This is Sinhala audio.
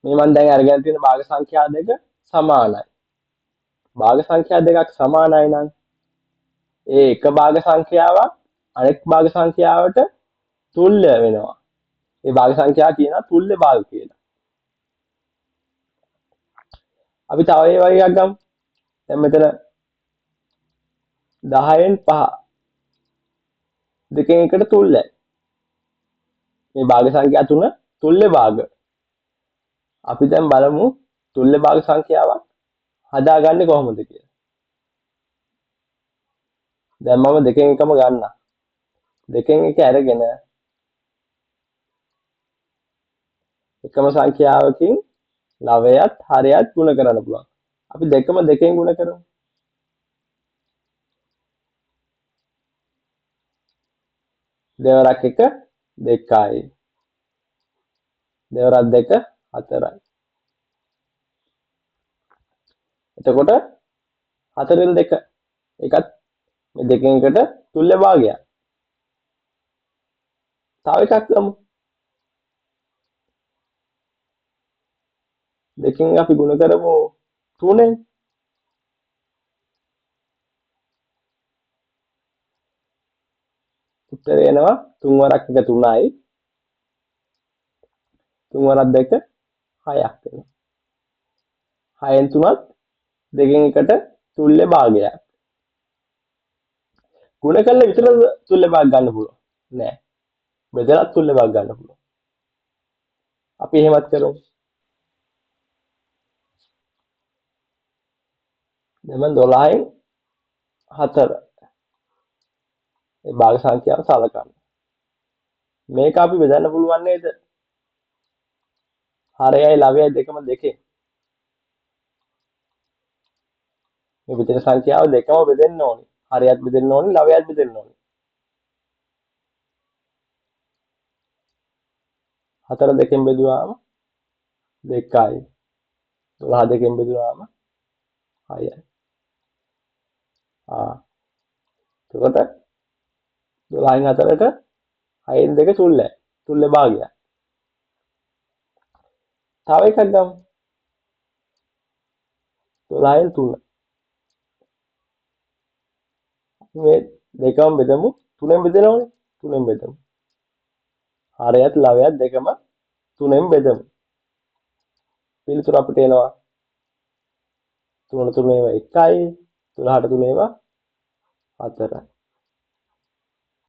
මේ මම දැන් අරගෙන තියෙන භාග සංඛ්‍යා දෙක සමානයි. භාග සංඛ්‍යා දෙකක් සමානයි නම් ඒ එක භාග සංඛ්‍යාවක් අනෙක් භාග සංඛ්‍යාවට තුල්‍ය වෙනවා. ඒ භාග සංඛ්‍යාව කියනවා තුල්‍ය භාග කියලා. අපි තව ඒ වගේ එකක් ගමු. දැන් මෙතන 10න් 5 දෙකෙන් එකට තුල්‍යයි. මේ භාග සංඛ්‍යා තුන තුල්‍ය භාග. අපි දැන් බලමු තුල්‍ය භාග සංඛ්‍යාවක් හදාගන්නේ කොහොමද කියලා. දැන් මම දෙකෙන් එකම ගන්නවා. දෙකෙන් එක අරගෙන එකම සංඛ්‍යාවකින් ලවයත් හරයත් ගුණ කරන්න පුළුවන්. අපි දෙකම දෙකෙන් ගුණ කරමු. දෙවරක් එක දෙකයි. දෙවරක් දෙක හතරයි. එතකොට 4න් 2 එකත් මේ දෙකෙන් එකට තුල්‍ය භාගයක්. තව එකක් ගමු. දෙකෙන් අපි ගුණ කරමු 3ෙන්. උත්තරය එනවා 3 වරක් එක 3යි. 3 වරක් 2 6ක් වෙනවා. 6න් 3ත් දෙකෙන් එකට තුල්‍ය භාගයක්. ගුණ කළා විතරද තුල්‍ය භාග ගන්න පුළුවන්? නෑ. බෙදලා තුල්‍ය භාග ගන්න පුළුවන්. අපි එහෙමත් කරමු. දැන් 12න් 4 ඒ භාග සංඛ්‍යාව සලකන්න. මේක අපි බෙදන්න පුළුවන් නේද? හරයයි ලවයයි දෙකම දෙකෙන්. මේ බෙදෙන සංඛ්‍යාව දෙකම බෙදෙන්න ඕනේ. හරයත් බෙදෙන්න ඕනේ, ලවයත් බෙදෙන්න ඕනේ. 4 දෙකෙන් බෙදුවාම 2යි. 12 දෙකෙන් බෙදුවාම 6යි. එතකොට 12න් 4ට 6න් 2 තුල්‍යයි. තුල්‍ය භාගයක්. තව එකක් ගමු. 12න් 3. මේ දෙකම බෙදමු. 3ෙන් බෙදනවනේ. 3ෙන් බෙදමු. හරයත් ලවයත් දෙකම 3ෙන් බෙදමු. පිළිතුර අපිට එනවා 3 3 ඒවා 1යි. 12ට 3 ඒවා 4යි.